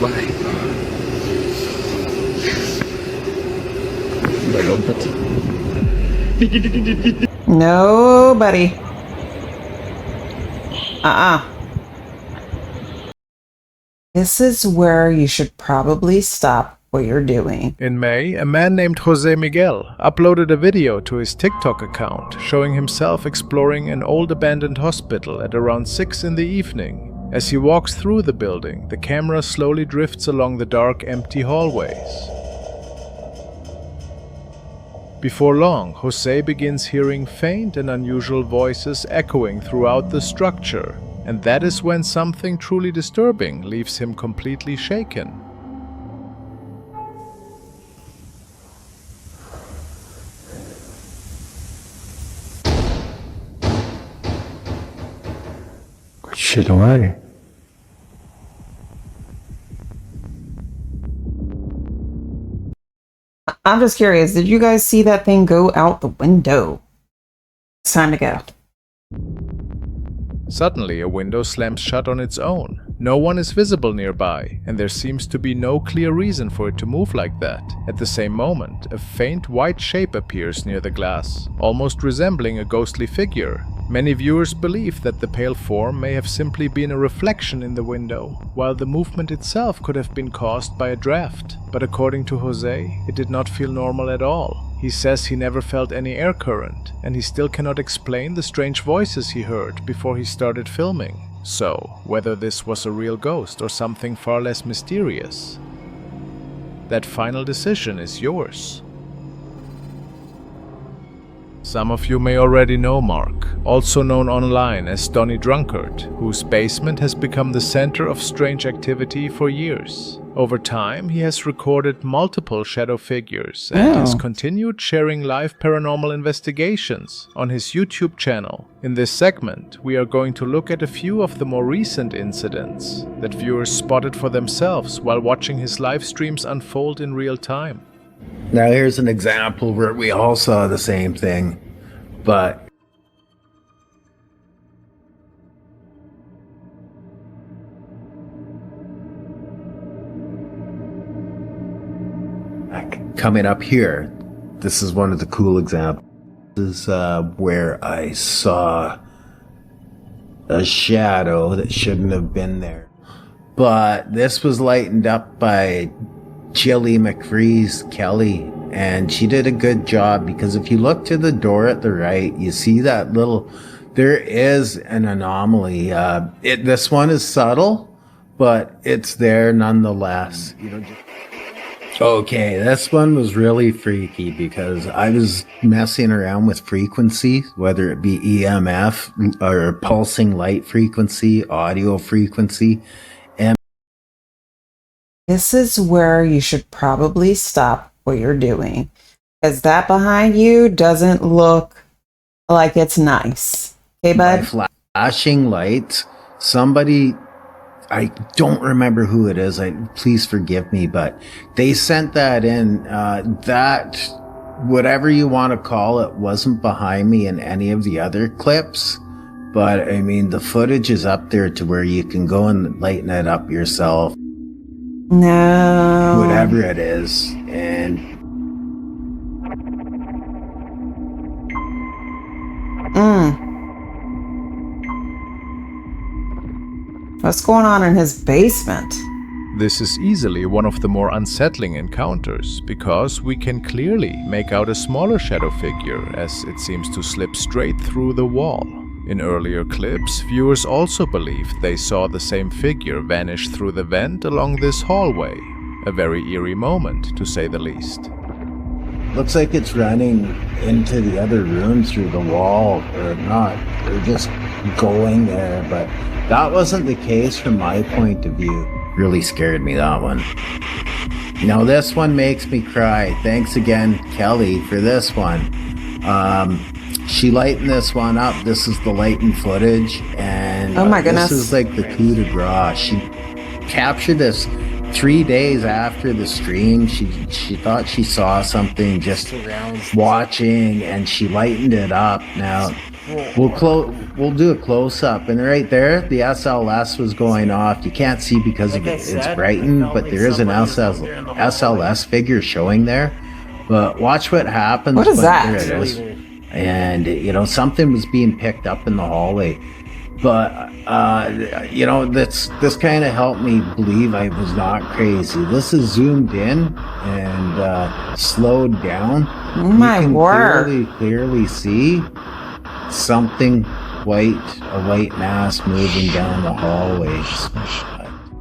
Why? No, buddy. This is where you should probably stop what you're doing. In May, a man named Jose Miguel uploaded a video to his TikTok account showing himself exploring an old abandoned hospital at around 6 in the evening. As he walks through the building, the camera slowly drifts along the dark, empty hallways. Before long, Jose begins hearing faint and unusual voices echoing throughout the structure, and that is when something truly disturbing leaves him completely shaken. Shit, away. I'm just curious, did you guys see that thing go out the window? It's time to go. Suddenly, a window slams shut on its own. No one is visible nearby, and there seems to be no clear reason for it to move like that. At the same moment, a faint white shape appears near the glass, almost resembling a ghostly figure. Many viewers believe that the pale form may have simply been a reflection in the window, while the movement itself could have been caused by a draft. But according to Jose, it did not feel normal at all. He says he never felt any air current, and he still cannot explain the strange voices he heard before he started filming. So, whether this was a real ghost or something far less mysterious, that final decision is yours. Some of you may already know Mark, also known online as Donny Drunkard, whose basement has become the center of strange activity for years. Over time, he has recorded multiple shadow figures and has continued sharing live paranormal investigations on his YouTube channel. In this segment, we are going to look at a few of the more recent incidents that viewers spotted for themselves while watching his live streams unfold in real time. Now here's an example where we all saw the same thing, but coming up here, this is one of the cool examples. This is where I saw a shadow that shouldn't have been there. But this was lightened up by Jilly McFreeze Kelly, and she did a good job, because if you look to the door at the right, you see that little, there is an anomaly. This one is subtle, but it's there nonetheless. Okay, this one was really freaky because I was messing around with frequency, whether it be EMF or pulsing light frequency, audio frequency. This is where you should probably stop what you're doing, because that behind you doesn't look like it's nice. Okay, bud? By flashing lights, somebody, I don't remember who it is, please forgive me, but they sent that in. That, whatever you want to call it, wasn't behind me in any of the other clips. But I mean, the footage is up there to where you can go and lighten it up yourself. No. Whatever it is. And what's going on in his basement? This is easily one of the more unsettling encounters, because we can clearly make out a smaller shadow figure as it seems to slip straight through the wall. In earlier clips, viewers also believed they saw the same figure vanish through the vent along this hallway. A very eerie moment, to say the least. looks like it's running into the other room through the wall, or not, or just going there, but that wasn't the case from my point of view. Really scared me, that one. Now this one makes me cry. Thanks again, Kelly, for this one. She lightened this one up. This is the lightened footage, and oh my goodness, this is like the coup de grace. She captured this 3 days after the stream. She thought she saw something just watching, and she lightened it up. Now We'll do a close up, and right there, the SLS was going off. You can't see because it's brightened, but there is an SLS figure showing there. But watch what happens. What is that? There it is. And something was being picked up in the hallway. But this kind of helped me believe I was not crazy. This is zoomed in and slowed down. Oh my word! You can clearly see something white, a white mass moving down the hallway.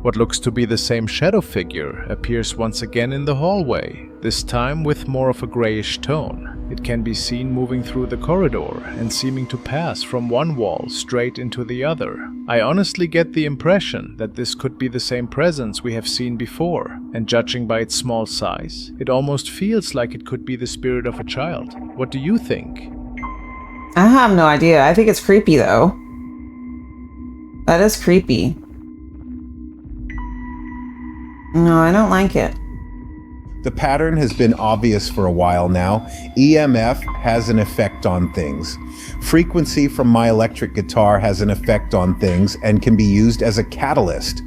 What looks to be the same shadow figure appears once again in the hallway, this time with more of a grayish tone. It can be seen moving through the corridor and seeming to pass from one wall straight into the other. I honestly get the impression that this could be the same presence we have seen before, and judging by its small size, it almost feels like it could be the spirit of a child. What do you think? I have no idea. I think it's creepy though. That is creepy. No, I don't like it. The pattern has been obvious for a while now. EMF has an effect on things. Frequency from my electric guitar has an effect on things and can be used as a catalyst.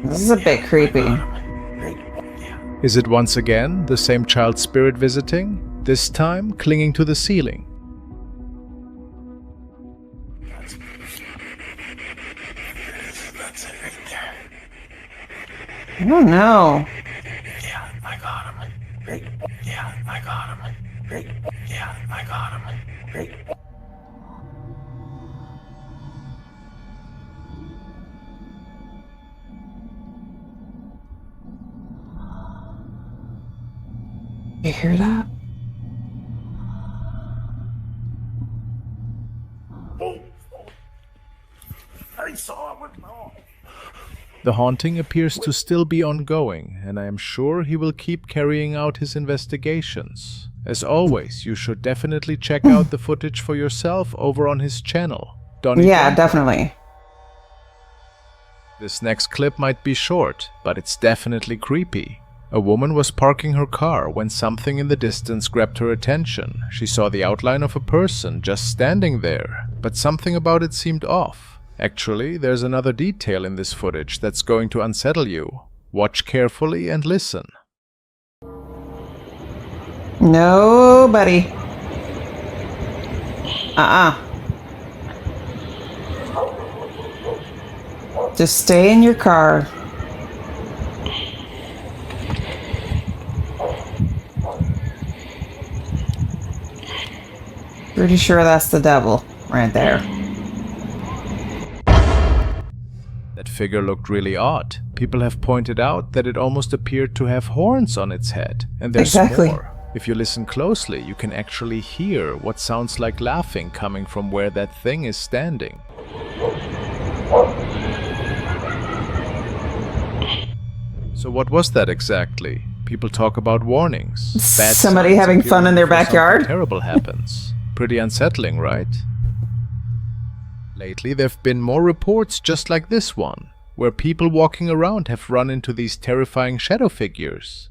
This is a bit creepy. Is it once again the same child spirit visiting, this time clinging to the ceiling? I don't know. Yeah, I got him. Great. Yeah, I got him. Great. Yeah, I got him. Great. You hear that? I saw it. The haunting appears to still be ongoing, and I am sure he will keep carrying out his investigations. As always, you should definitely check out the footage for yourself over on his channel. Donnie Yeah, Trump. definitely. This next clip might be short, but it's definitely creepy. A woman was parking her car when something in the distance grabbed her attention. She saw the outline of a person just standing there, but something about it seemed off. Actually, there's another detail in this footage that's going to unsettle you. Watch carefully and listen. Nobody. Just stay in your car. Pretty sure that's the devil right there. That figure looked really odd. People have pointed out that it almost appeared to have horns on its head. And there's Exactly. more. If you listen closely, you can actually hear what sounds like laughing coming from where that thing is standing. So what was that exactly? People talk about warnings. Bad Somebody signs having fun in their appearing before backyard? something terrible happens. Pretty unsettling, right? Lately, there have been more reports just like this one, where people walking around have run into these terrifying shadow figures.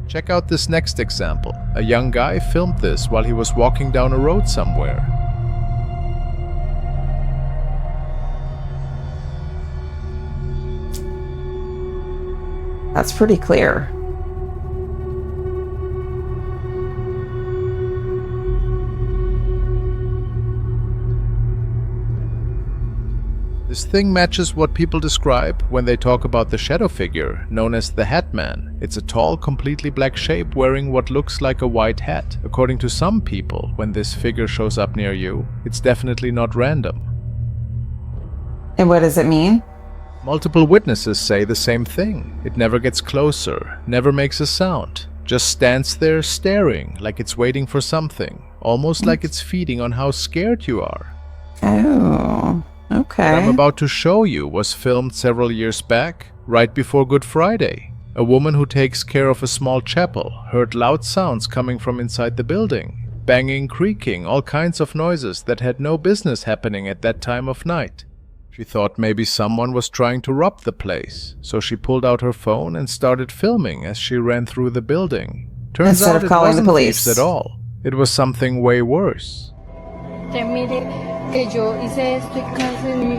Check out this next example. A young guy filmed this while he was walking down a road somewhere. That's pretty clear. This thing matches what people describe when they talk about the shadow figure, known as the Hatman. It's a tall, completely black shape wearing what looks like a white hat. According to some people, when this figure shows up near you, it's definitely not random. And what does it mean? Multiple witnesses say the same thing. It never gets closer, never makes a sound, just stands there staring like it's waiting for something, almost like it's feeding on how scared you are. Oh, What I'm okay. about to show you was filmed several years back, right before Good Friday. A woman who takes care of a small chapel heard loud sounds coming from inside the building. Banging, creaking, all kinds of noises that had no business happening at that time of night. She thought maybe someone was trying to rob the place, so she pulled out her phone and started filming as she ran through the building. Turns Instead out of calling the it wasn't police. thieves at all. It was something way worse. Que mire que yo hice esto y casi me...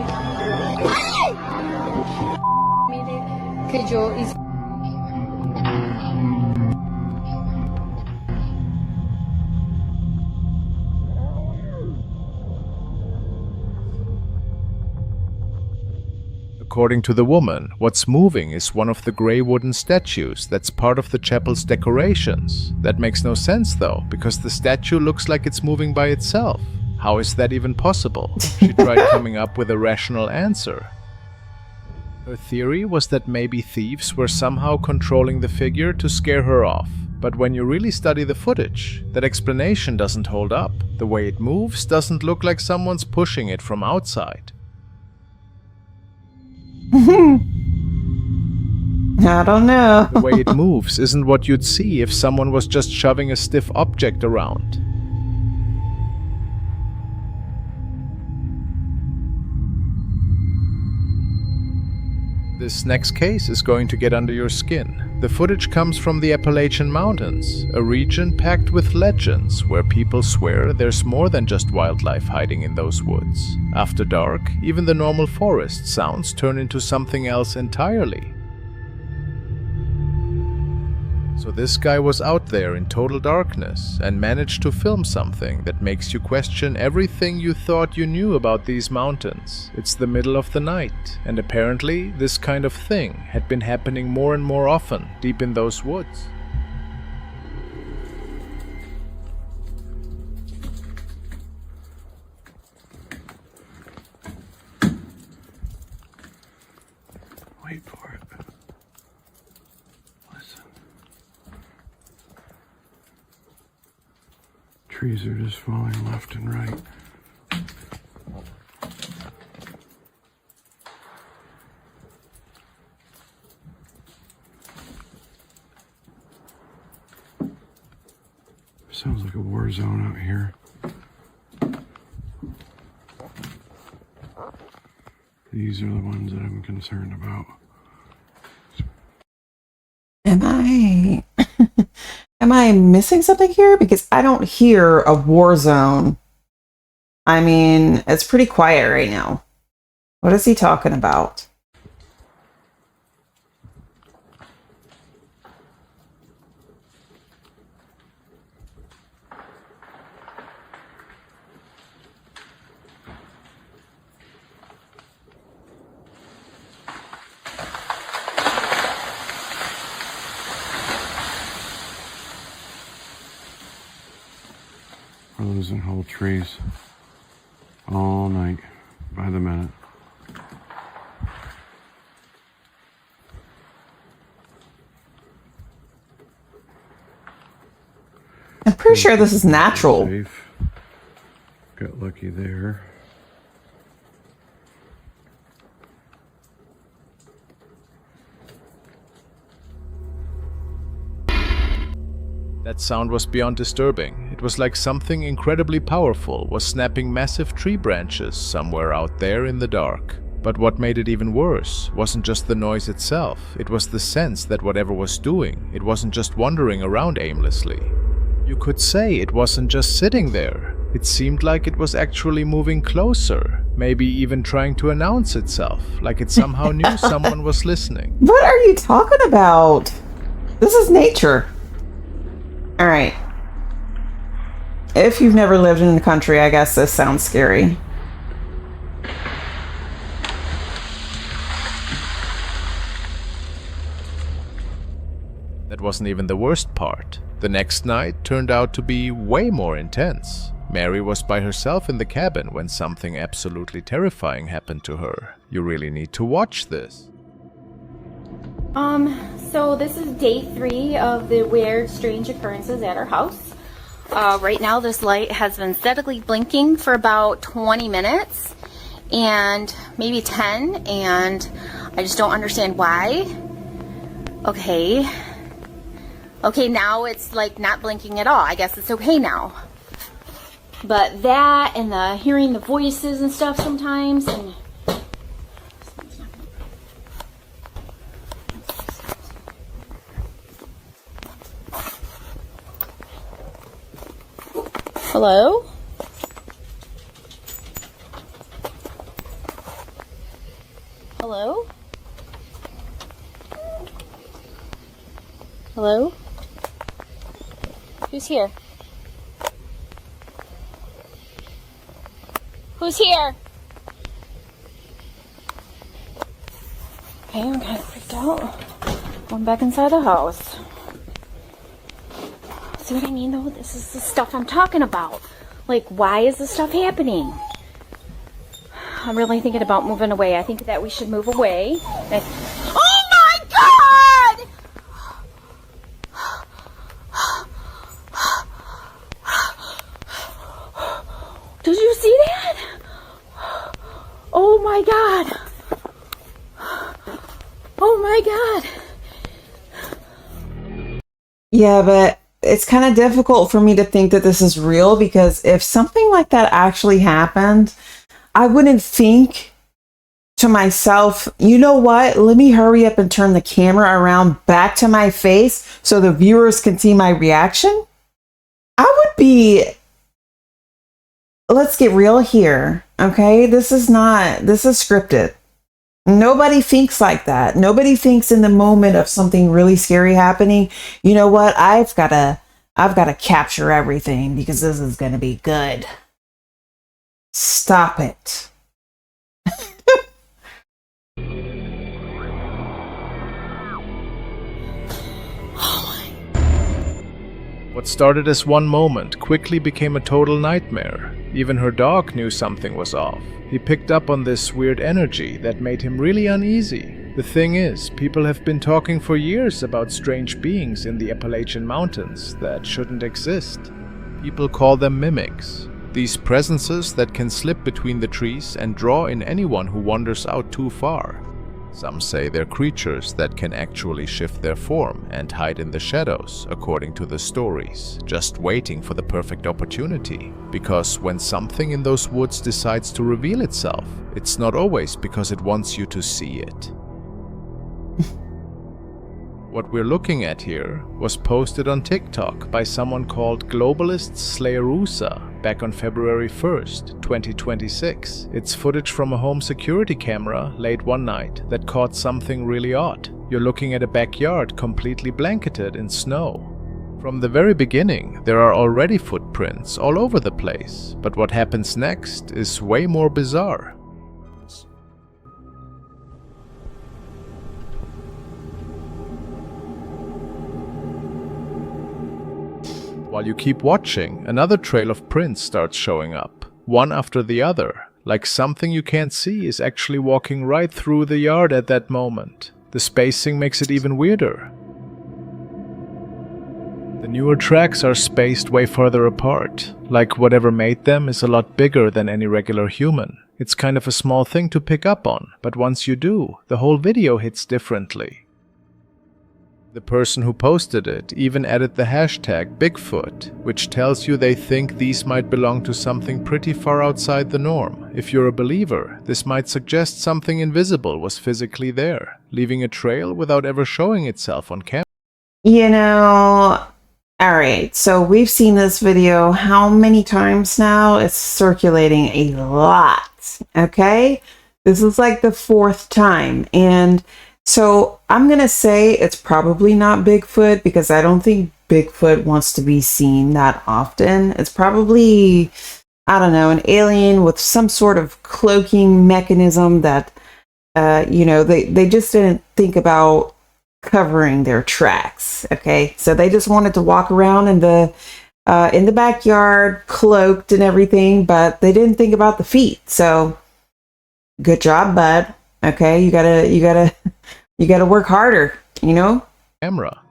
Mire que yo hice... According to the woman, what's moving is one of the gray wooden statues that's part of the chapel's decorations. That makes no sense though, because the statue looks like it's moving by itself. How is that even possible? She tried coming up with a rational answer. Her theory was that maybe thieves were somehow controlling the figure to scare her off. But when you really study the footage, that explanation doesn't hold up. The way it moves doesn't look like someone's pushing it from outside. I don't know. The way it moves isn't what you'd see if someone was just shoving a stiff object around. This next case is going to get under your skin. The footage comes from the Appalachian Mountains, a region packed with legends where people swear there's more than just wildlife hiding in those woods. After dark, even the normal forest sounds turn into something else entirely. So this guy was out there in total darkness and managed to film something that makes you question everything you thought you knew about these mountains. It's the middle of the night, and apparently this kind of thing had been happening more and more often deep in those woods. Wait for it. Listen. Trees are just falling left and right. Sounds like a war zone out here. These are the ones that I'm concerned about. Am I missing something here? Because I don't hear a war zone. I mean, it's pretty quiet right now. What is he talking about? We're losing whole trees all night by the minute. I'm pretty sure this is natural. Safe. Got lucky there. That sound was beyond disturbing. It was like something incredibly powerful was snapping massive tree branches somewhere out there in the dark. But what made it even worse wasn't just the noise itself, it was the sense that whatever was doing, it wasn't just wandering around aimlessly. You could say it wasn't just sitting there. It seemed like it was actually moving closer, maybe even trying to announce itself, like it somehow knew someone was listening. What are you talking about? This is nature. All right. If you've never lived in the country, I guess this sounds scary. That wasn't even the worst part. The next night turned out to be way more intense. Mary was by herself in the cabin when something absolutely terrifying happened to her. You really need to watch this. So this is day 3 of the weird, strange occurrences at our house. Right now this light has been steadily blinking for about 20 minutes and maybe 10, and I just don't understand why. Okay, now it's like not blinking at all. I guess it's okay now. But that and the hearing the voices and stuff sometimes, and hello? Hello? Hello? Who's here? Who's here? Okay, I'm kind of freaked out. Going back inside the house. See what I mean, though? This is the stuff I'm talking about. Like, why is this stuff happening? I'm really thinking about moving away. I think that we should move away. Oh my God! Did you see that? Oh my God! Oh my God! Yeah, but it's kind of difficult for me to think that this is real, because if something like that actually happened, I wouldn't think to myself, you know what? Let me hurry up and turn the camera around back to my face so the viewers can see my reaction. I would be, let's get real here, okay? This is scripted. Nobody thinks like that. Nobody thinks in the moment of something really scary happening, you know what? I've got to capture everything because this is going to be good. Stop it. What started as one moment quickly became a total nightmare. Even her dog knew something was off. He picked up on this weird energy that made him really uneasy. The thing is, people have been talking for years about strange beings in the Appalachian Mountains that shouldn't exist. People call them MIMICS. These presences that can slip between the trees and draw in anyone who wanders out too far. Some say they're creatures that can actually shift their form and hide in the shadows, according to the stories, just waiting for the perfect opportunity. Because when something in those woods decides to reveal itself, it's not always because it wants you to see it. What we're looking at here was posted on TikTok by someone called Globalist Slayerusa back on February 1st, 2026. It's footage from a home security camera late one night that caught something really odd. You're looking at a backyard completely blanketed in snow. From the very beginning, there are already footprints all over the place, but what happens next is way more bizarre. While you keep watching, another trail of prints starts showing up, one after the other, like something you can't see is actually walking right through the yard at that moment. The spacing makes it even weirder. The newer tracks are spaced way farther apart, like whatever made them is a lot bigger than any regular human. It's kind of a small thing to pick up on, but once you do, the whole video hits differently. The person who posted it even added the hashtag Bigfoot, which tells you they think these might belong to something pretty far outside the norm. If you're a believer, this might suggest something invisible was physically there, leaving a trail without ever showing itself on camera. You know, all right, so we've seen this video how many times now? It's circulating a lot, okay? This is like the 4th time, and so I'm going to say it's probably not Bigfoot because I don't think Bigfoot wants to be seen that often. It's probably, I don't know, an alien with some sort of cloaking mechanism that, they just didn't think about covering their tracks. Okay, so they just wanted to walk around in the backyard cloaked and everything, but they didn't think about the feet. So good job, bud. Okay, you gotta work harder, you know? Camera.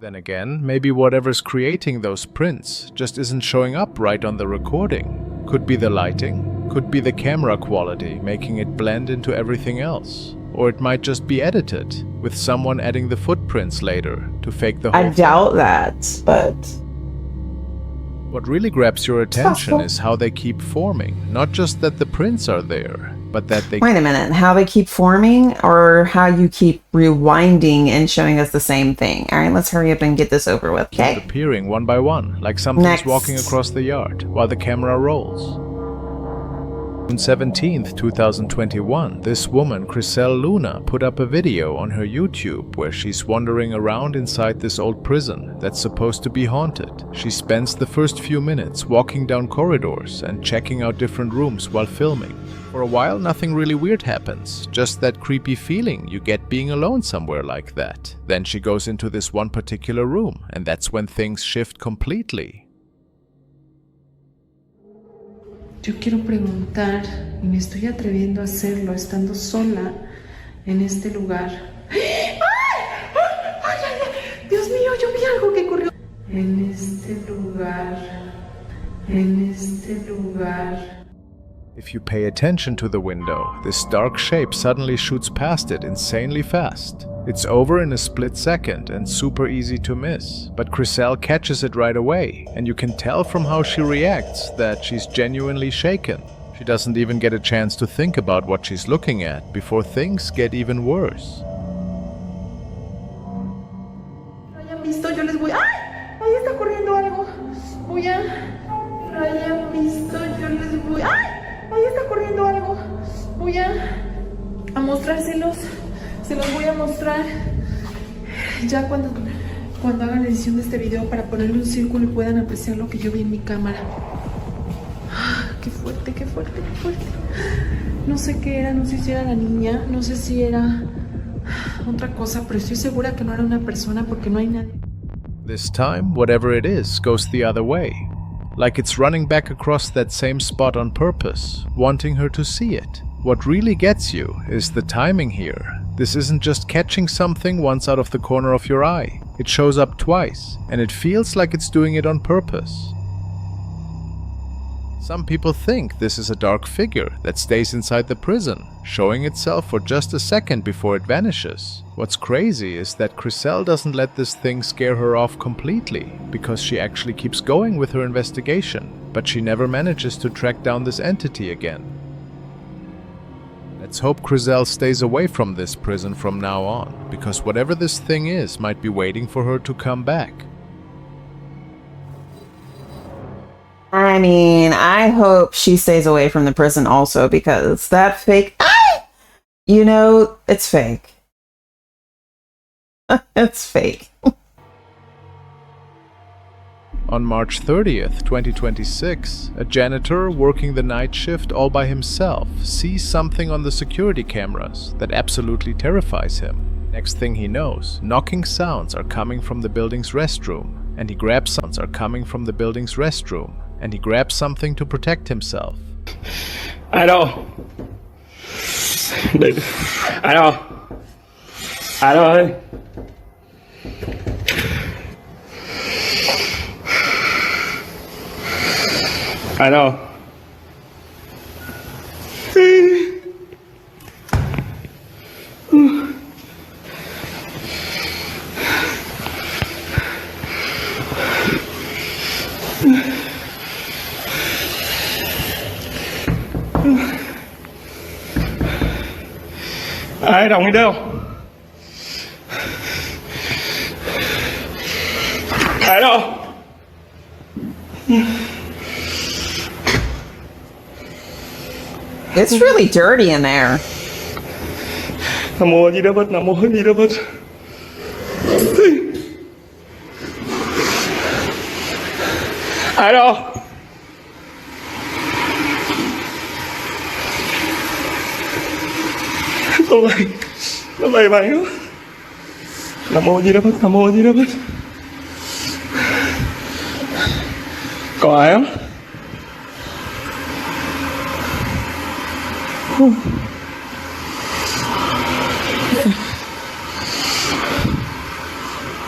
Then again, maybe whatever's creating those prints just isn't showing up right on the recording. Could be the lighting, could be the camera quality making it blend into everything else. Or it might just be edited, with someone adding the footprints later to fake the whole I thing. doubt that, but What really grabs your attention is how they keep forming. Not just that the prints are there, but that they wait a minute. How they keep forming or how you keep rewinding and showing us the same thing. All right, let's hurry up and get this over with, keep okay? appearing one by one, like something's Next. walking across the yard while the camera rolls. On 17th, 2021, this woman, Chriselle Luna, put up a video on her YouTube where she's wandering around inside this old prison that's supposed to be haunted. She spends the first few minutes walking down corridors and checking out different rooms while filming. For a while, nothing really weird happens, just that creepy feeling you get being alone somewhere like that. Then she goes into this one particular room, and that's when things shift completely. Yo quiero preguntar, y me estoy atreviendo a hacerlo estando sola en este lugar. ¡Ay! ¡Ay, ay, ay! Dios mío, yo vi algo que corrió. En este lugar. If you pay attention to the window, this dark shape suddenly shoots past it insanely fast. It's over in a split second and super easy to miss, but Chriselle catches it right away, and you can tell from how she reacts that she's genuinely shaken. She doesn't even get a chance to think about what she's looking at before things get even worse. No hayan visto, yo les voy. ¡Ay! Ahí está corriendo algo. Voy a. No hayan visto, yo les voy. ¡Ay! Ahí está corriendo algo. Voy a mostrárselos. Se los voy a mostrar ya cuando haga la edición de este video para ponerle un círculo y puedan apreciar lo que yo vi en mi cámara. Qué fuerte, qué fuerte, qué fuerte. No sé qué era, no sé si era la niña, no sé si era otra cosa, pero estoy segura que no era una persona porque no hay nadie. This time, whatever it is goes the other way. Like it's running back across that same spot on purpose, wanting her to see it. What really gets you is the timing here. This isn't just catching something once out of the corner of your eye. It shows up twice, and it feels like it's doing it on purpose. Some people think this is a dark figure that stays inside the prison, showing itself for just a second before it vanishes. What's crazy is that Chriselle doesn't let this thing scare her off completely, because she actually keeps going with her investigation, but she never manages to track down this entity again. Let's hope Chriselle stays away from this prison from now on, because whatever this thing is might be waiting for her to come back. I mean, I hope she stays away from the prison also, because that fake, you know, it's fake. It's fake. On March 30th, 2026, a janitor working the night shift all by himself sees something on the security cameras that absolutely terrifies him. Next thing he knows, knocking sounds are coming from the building's restroom, and he grabs something to protect himself. I know. Ai đồng đi đâu? Ai đâu? It's really dirty in there. Nam mô Di Đà Phật, Nam mô Di Đà Phật. Ai đâu? Nó lầy mày nữa. Nam mô Di Đà Phật, Nam mô Di Đà Phật. Có ai không?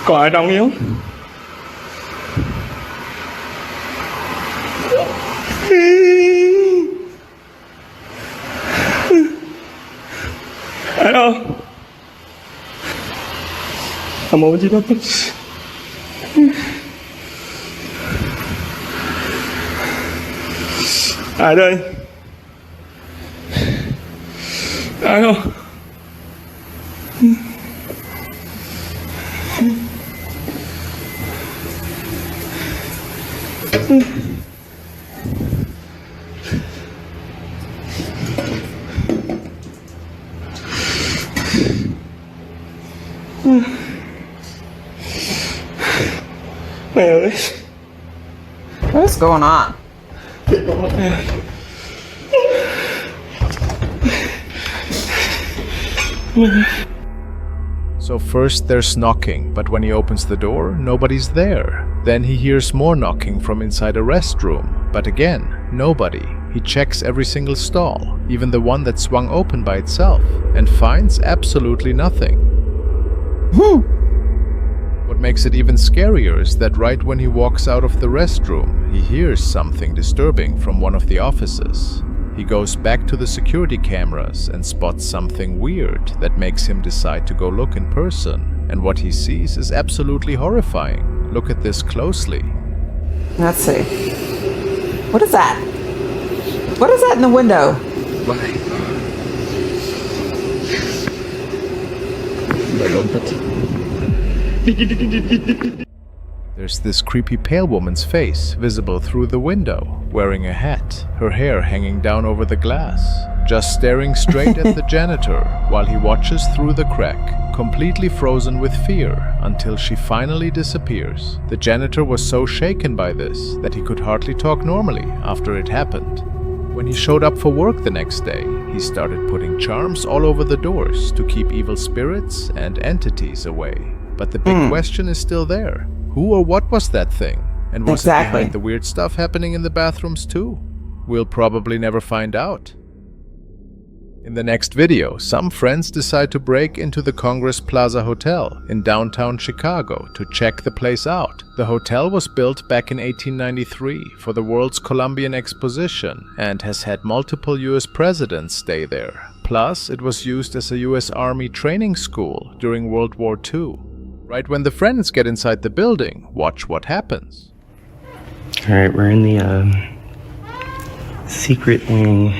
Có ai trong không? Ai đâu? Amo gì đó. Ai đây? Ai không? Mẹ ơi. What's going on? So first there's knocking, but when he opens the door, nobody's there. Then he hears more knocking from inside a restroom, but again, nobody. He checks every single stall, even the one that swung open by itself, and finds absolutely nothing. What makes it even scarier is that right when he walks out of the restroom, he hears something disturbing from one of the offices. He goes back to the security cameras and spots something weird that makes him decide to go look in person. And what he sees is absolutely horrifying. Look at this closely. Let's see. What is that? What is that in the window? There's this creepy pale woman's face visible through the window, wearing a hat, her hair hanging down over the glass, just staring straight at the janitor while he watches through the crack, completely frozen with fear, until she finally disappears. The janitor was so shaken by this that he could hardly talk normally after it happened. When he showed up for work the next day, he started putting charms all over the doors to keep evil spirits and entities away. But the big question is still there. Who or what was that thing? And was it behind the weird stuff happening in the bathrooms too? We'll probably never find out. In the next video, some friends decide to break into the Congress Plaza Hotel in downtown Chicago to check the place out. The hotel was built back in 1893 for the World's Columbian Exposition and has had multiple US presidents stay there. Plus, it was used as a US Army training school during World War II. Right when the friends get inside the building, watch what happens. Alright, we're in the secret wing.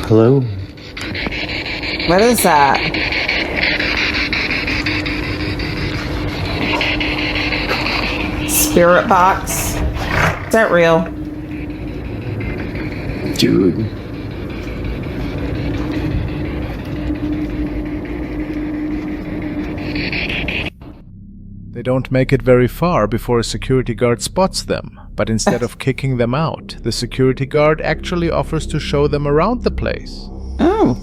Hello? What is that? Spirit box? Is that real? Dude. They don't make it very far before a security guard spots them, but instead of kicking them out, the security guard actually offers to show them around the place. Oh.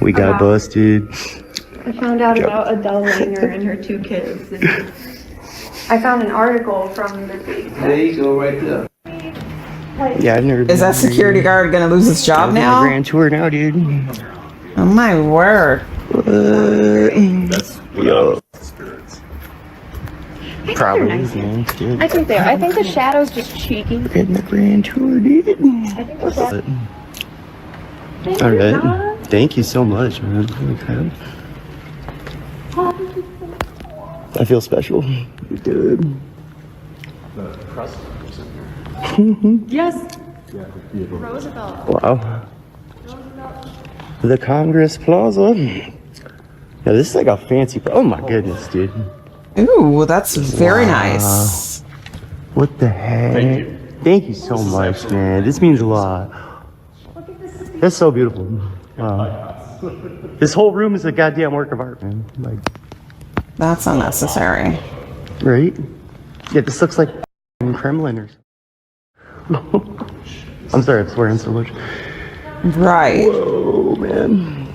We got busted. I found out about Adele Langer and her 2 kids. I found an article from the week. There you go, right there. Yeah, I've never Is that security guard gonna lose his job now? Grand tour now, dude. Oh my word. Yo. Probably, man. Dude. I think they are. I think the shadow's just cheeky. We're getting the grand tour, dude. I think the shadow. All right. Thank you so much, man. Holy crap. I feel special. Dude. Yes. Roosevelt. Wow. The Congress Plaza. Yeah, this is like a fancy. Oh my goodness, dude. Ooh, that's very nice. What the heck? Thank you so much, man. This means a lot. That's so beautiful. Wow. This whole room is a goddamn work of art, man. Like, That's unnecessary. right? Yeah, this looks like Kremlin or something. I'm sorry, I'm swearing so much. Right. Whoa, man.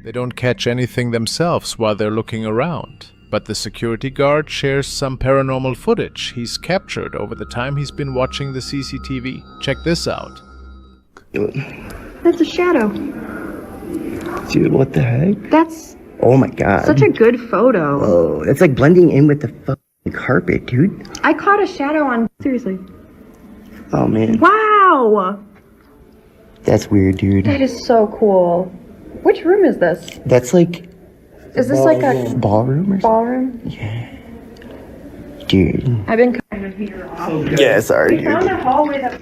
They don't catch anything themselves while they're looking around, but the security guard shares some paranormal footage he's captured over the time he's been watching the CCTV. Check this out. That's a shadow. Dude, what the heck? That's Oh my god. such a good photo. Oh, it's like blending in with the fucking carpet, dude. I caught a shadow on. Seriously. Oh man. Wow! That's weird, dude. That is so cool. Which room is this? That's like Is this like a ballroom or something? ballroom? Dude. I've been kind of here off. Yeah, sorry, We found dude. a hallway that.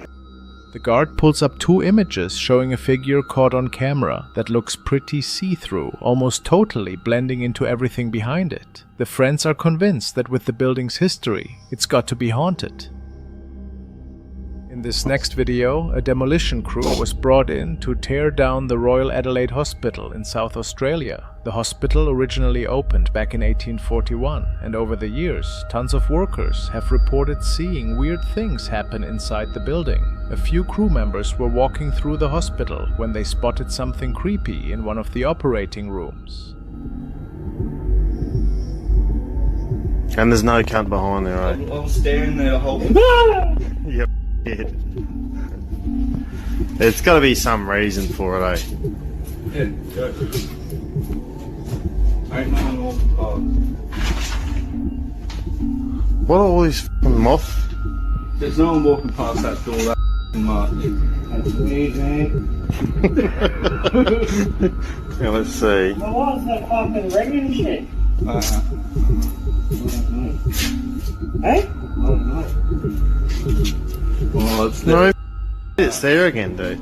The guard pulls up 2 images showing a figure caught on camera that looks pretty see-through, almost totally blending into everything behind it. The friends are convinced that with the building's history, it's got to be haunted. In this next video, a demolition crew was brought in to tear down the Royal Adelaide Hospital in South Australia. The hospital originally opened back in 1841, and over the years, tons of workers have reported seeing weird things happen inside the building. A few crew members were walking through the hospital when they spotted something creepy in one of the operating rooms. And there's no cunt behind there, right? I was staring there the whole Yep. It's got to be some reason for it, eh? Yeah, go. Ain't nothing all. What are all these fucking moths? There's no one walking past that door. That mark. That's amazing. Yeah, let's see. Well, what's that fucking ringing shit? Hey? Oh no. Well, it's No, it's there again, dude.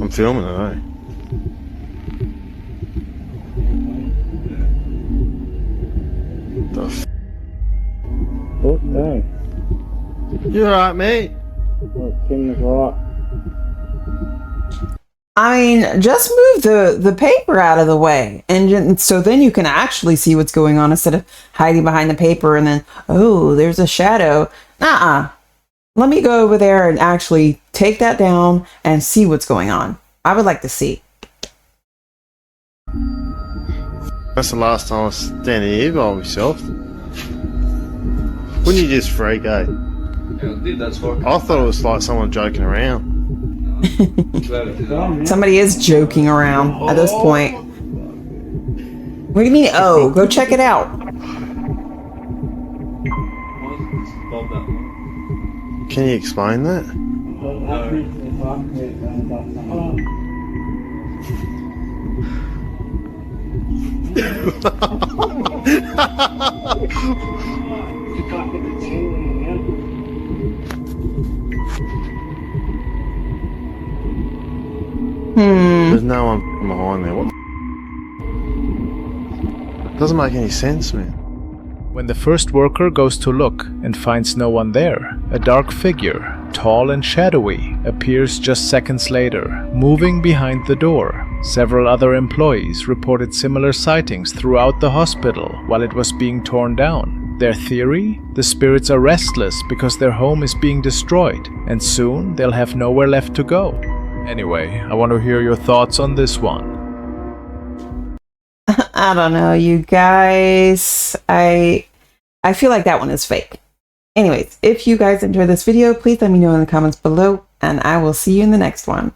I'm filming it, eh? The f***? Oh, no. You alright, mate? Oh, King's right. I mean, just move the paper out of the way, and so then you can actually see what's going on instead of hiding behind the paper and then, oh, there's a shadow. Nuh-uh. Let me go over there and actually take that down and see what's going on. I would like to see. That's the last time I was standing here by myself. Wouldn't you just freak, eh? Yeah, dude, that's fucking. I thought it was like someone joking around. Somebody is joking around at this point. What do you mean, oh? Go check it out. Can you explain that? There's no one behind there. What the doesn't make any sense, man. When the first worker goes to look and finds no one there, a dark figure, tall and shadowy, appears just seconds later, moving behind the door. Several other employees reported similar sightings throughout the hospital while it was being torn down. Their theory? The spirits are restless because their home is being destroyed, and soon they'll have nowhere left to go. Anyway, I want to hear your thoughts on this one. I don't know, you guys. I feel like that one is fake. Anyways, if you guys enjoyed this video, please let me know in the comments below, and I will see you in the next one.